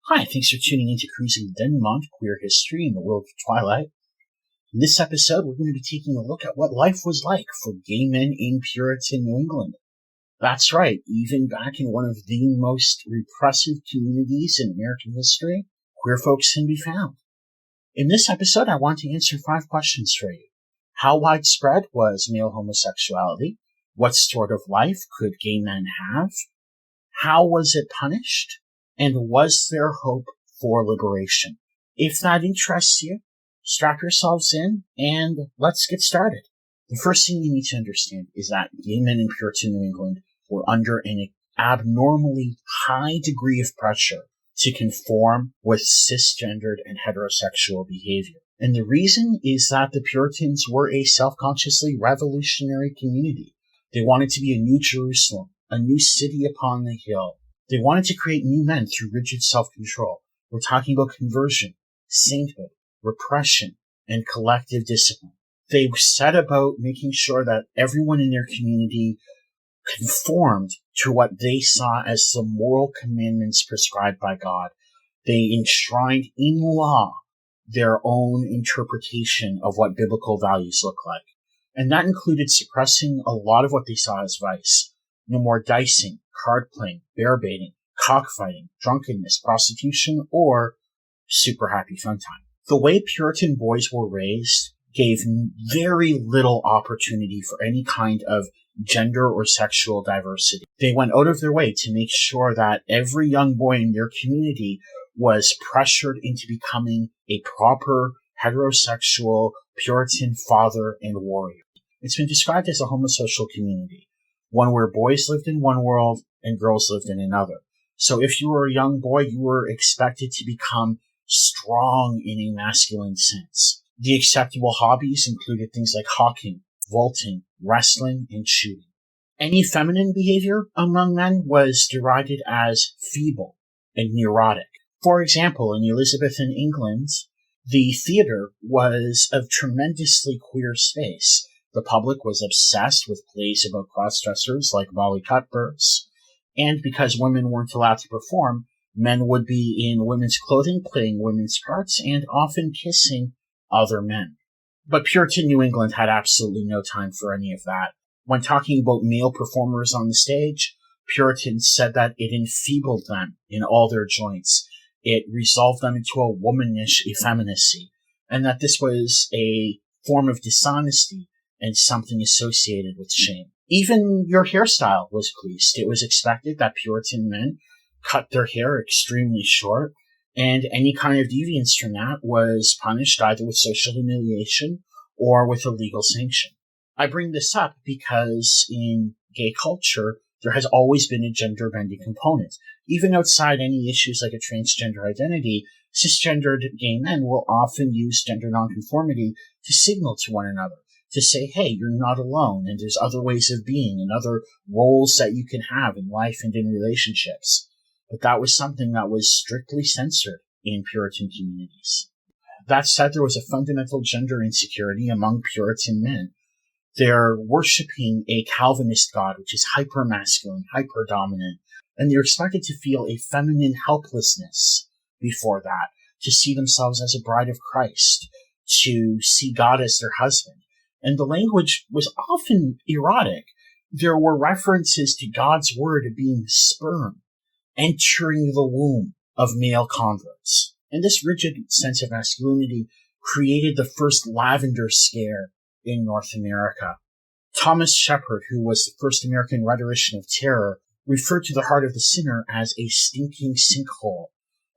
Hi, thanks for tuning in to Cruising Denmark, Queer History in the World of Twilight. In this episode, we're going to be taking a look at what life was like for gay men in Puritan New England. That's right, even back in one of the most repressive communities in American history, queer folks can be found. In this episode, I want to answer 5 questions for you. How widespread was male homosexuality? What sort of life could gay men have? How was it punished? And was there hope for liberation? If that interests you, strap yourselves in and let's get started. The first thing you need to understand is that gay men in Puritan New England were under an abnormally high degree of pressure to conform with cisgendered and heterosexual behavior. And the reason is that the Puritans were a self-consciously revolutionary community. They wanted to be a new Jerusalem, a new city upon the hill. They wanted to create new men through rigid self-control. We're talking about conversion, sainthood, repression, and collective discipline. They set about making sure that everyone in their community conformed to what they saw as the moral commandments prescribed by God. They enshrined in law their own interpretation of what biblical values look like. And that included suppressing a lot of what they saw as vice. No more dicing, card playing, bear baiting, cockfighting, drunkenness, prostitution, or super happy fun time. The way Puritan boys were raised gave very little opportunity for any kind of gender or sexual diversity. They went out of their way to make sure that every young boy in their community was pressured into becoming a proper heterosexual Puritan father and warrior. It's been described as a homosocial community, one where boys lived in one world and girls lived in another. So if you were a young boy, you were expected to become strong in a masculine sense. The acceptable hobbies included things like hawking, vaulting, wrestling, and shooting. Any feminine behavior among men was derided as feeble and neurotic. For example, in Elizabethan England, the theater was a tremendously queer space. The public was obsessed with plays about cross-dressers like Molly Cutbirds, and because women weren't allowed to perform, men would be in women's clothing, playing women's parts, and often kissing other men. But Puritan New England had absolutely no time for any of that. When talking about male performers on the stage, Puritans said that it enfeebled them in all their joints. It resolved them into a womanish effeminacy, and that this was a form of dishonesty and something associated with shame. Even your hairstyle was policed. It was expected that Puritan men cut their hair extremely short, and any kind of deviance from that was punished either with social humiliation or with a legal sanction. I bring this up because in gay culture, there has always been a gender-bending component. Even outside any issues like a transgender identity, cisgendered gay men will often use gender nonconformity to signal to one another, to say, hey, you're not alone, and there's other ways of being and other roles that you can have in life and in relationships. But that was something that was strictly censored in Puritan communities. That said, there was a fundamental gender insecurity among Puritan men. They're worshipping a Calvinist God, which is hyper-masculine, hyper-dominant, and they're expected to feel a feminine helplessness before that, to see themselves as a bride of Christ, to see God as their husband. And the language was often erotic. There were references to God's word being sperm, entering the womb of male converts. And this rigid sense of masculinity created the first lavender scare in North America. Thomas Shepard, who was the first American rhetorician of terror, referred to the heart of the sinner as a stinking sinkhole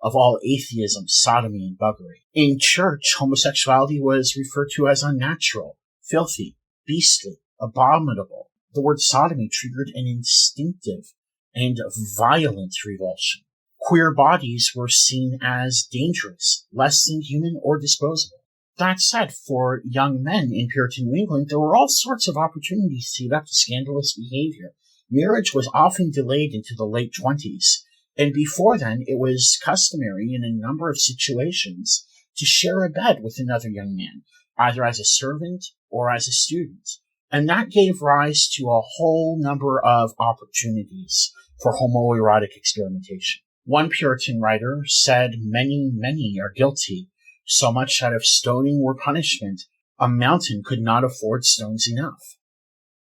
of all atheism, sodomy, and buggery. In church, homosexuality was referred to as unnatural, filthy, beastly, abominable. The word sodomy triggered an instinctive and violent revulsion. Queer bodies were seen as dangerous, less than human, or disposable. That said, for young men in Puritan New England, there were all sorts of opportunities to get up to scandalous behavior. Marriage was often delayed into the late 20s, and before then it was customary in a number of situations to share a bed with another young man, either as a servant or as a student. And that gave rise to a whole number of opportunities for homoerotic experimentation. One Puritan writer said many are guilty, so much that if stoning were punishment, a mountain could not afford stones enough.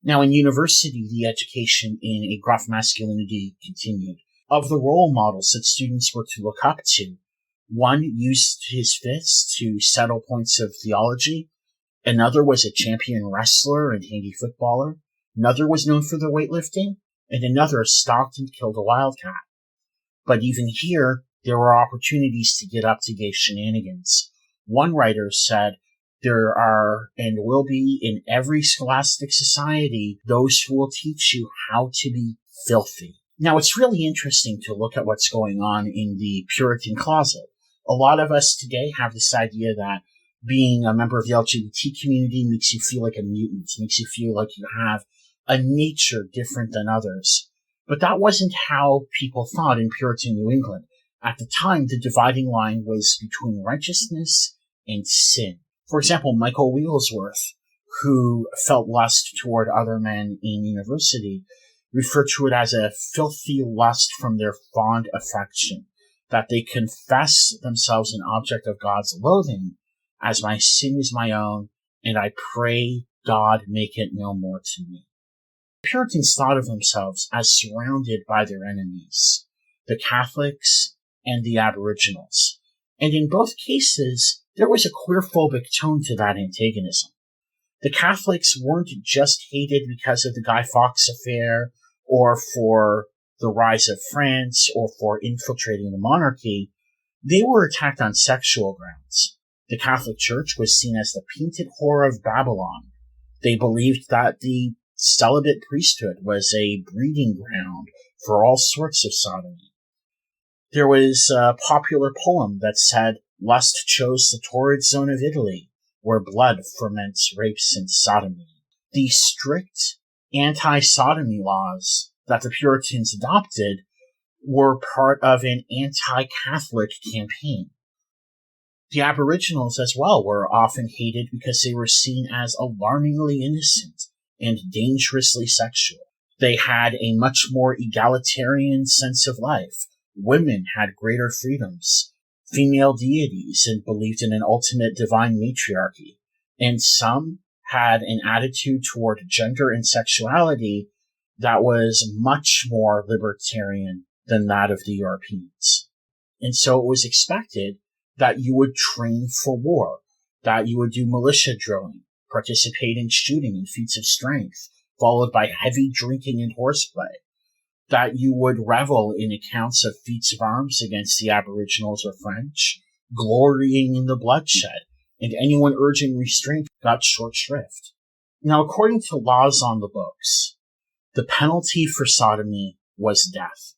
Now, in university, the education in a gruff masculinity continued. Of the role models that students were to look up to, one used his fists to settle points of theology, another was a champion wrestler and handy footballer, another was known for their weightlifting, and another stalked and killed a wildcat. But even here, there were opportunities to get up to gay shenanigans. One writer said, there are and will be in every scholastic society those who will teach you how to be filthy. Now, it's really interesting to look at what's going on in the Puritan closet. A lot of us today have this idea that being a member of the LGBT community makes you feel like a mutant, makes you feel like you have a nature different than others. But that wasn't how people thought in Puritan New England. At the time, the dividing line was between righteousness and sin. For example, Michael Wigglesworth, who felt lust toward other men in university, referred to it as a filthy lust from their fond affection, that they confess themselves an object of God's loathing, as my sin is my own, and I pray God make it no more to me. Puritans thought of themselves as surrounded by their enemies, the Catholics and the Aboriginals. And in both cases, there was a queerphobic tone to that antagonism. The Catholics weren't just hated because of the Guy Fawkes affair, or for the rise of France, or for infiltrating the monarchy. They were attacked on sexual grounds. The Catholic Church was seen as the painted whore of Babylon. They believed that the celibate priesthood was a breeding ground for all sorts of sodomy. There was a popular poem that said, "Lust chose the torrid zone of Italy, where blood ferments rapes and sodomy." The strict anti-sodomy laws that the Puritans adopted were part of an anti-Catholic campaign. The Aboriginals as well were often hated because they were seen as alarmingly innocent and dangerously sexual. They had a much more egalitarian sense of life. Women had greater freedoms, female deities, and believed in an ultimate divine matriarchy. And some had an attitude toward gender and sexuality that was much more libertarian than that of the Europeans. And so it was expected that you would train for war, that you would do militia drilling, participate in shooting and feats of strength, followed by heavy drinking and horseplay, that you would revel in accounts of feats of arms against the Aboriginals or French, glorying in the bloodshed, and anyone urging restraint got short shrift. Now, according to laws on the books, the penalty for sodomy was death.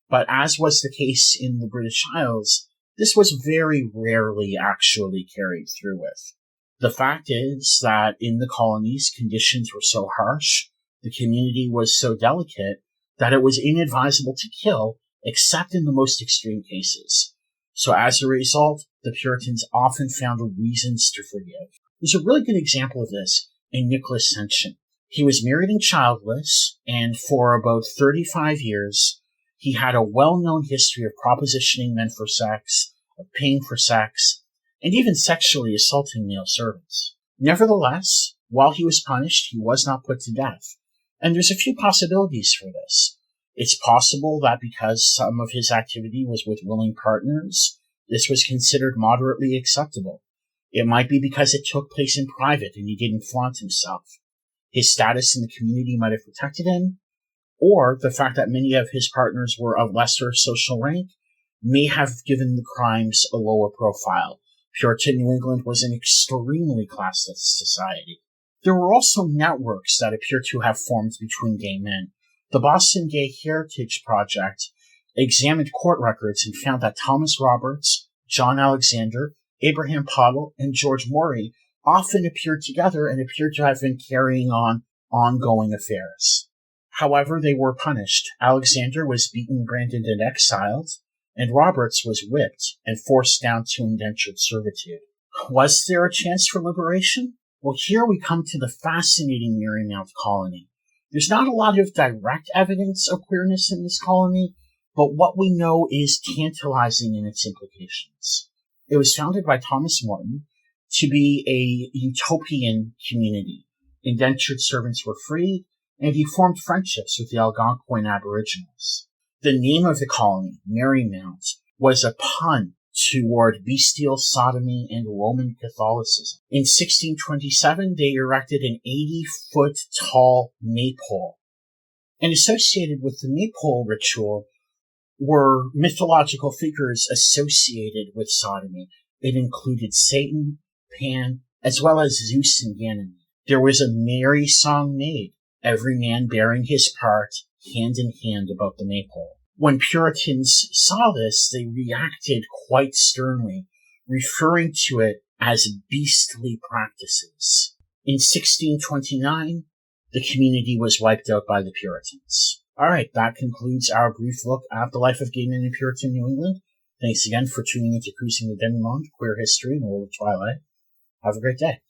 But as was the case in the British Isles, this was very rarely actually carried through with. The fact is that in the colonies, conditions were so harsh, the community was so delicate, that it was inadvisable to kill, except in the most extreme cases. So as a result, the Puritans often found reasons to forgive. There's a really good example of this in Nicholas Sension. He was married and childless, and for about 35 years, he had a well-known history of propositioning men for sex, of paying for sex, and even sexually assaulting male servants. Nevertheless, while he was punished, he was not put to death. And there's a few possibilities for this. It's possible that because some of his activity was with willing partners, this was considered moderately acceptable. It might be because it took place in private and he didn't flaunt himself. His status in the community might have protected him, or the fact that many of his partners were of lesser social rank may have given the crimes a lower profile. Puritan New England was an extremely classist society. There were also networks that appear to have formed between gay men. The Boston Gay Heritage Project examined court records and found that Thomas Roberts, John Alexander, Abraham Pottle, and George Morey often appeared together and appeared to have been carrying on ongoing affairs. However, they were punished. Alexander was beaten, branded, and exiled, and Roberts was whipped and forced down to indentured servitude. Was there a chance for liberation? Well, here we come to the fascinating Marymount Colony. There's not a lot of direct evidence of queerness in this colony, but what we know is tantalizing in its implications. It was founded by Thomas Morton to be a utopian community. Indentured servants were freed, and he formed friendships with the Algonquin Aboriginals. The name of the colony, Marymount, was a pun toward bestial sodomy and Roman Catholicism. In 1627, they erected an 80-foot-tall maypole. And associated with the maypole ritual were mythological figures associated with sodomy. It included Satan, Pan, as well as Zeus and Ganymede. There was a merry song made, every man bearing his part, hand in hand about the maypole. When Puritans saw this, they reacted quite sternly, referring to it as beastly practices. In 1629, the community was wiped out by the Puritans. Alright, that concludes our brief look at the life of gay men in Puritan New England. Thanks again for tuning into Cruising the Demi-Monde, Queer History in the World of Twilight. Have a great day.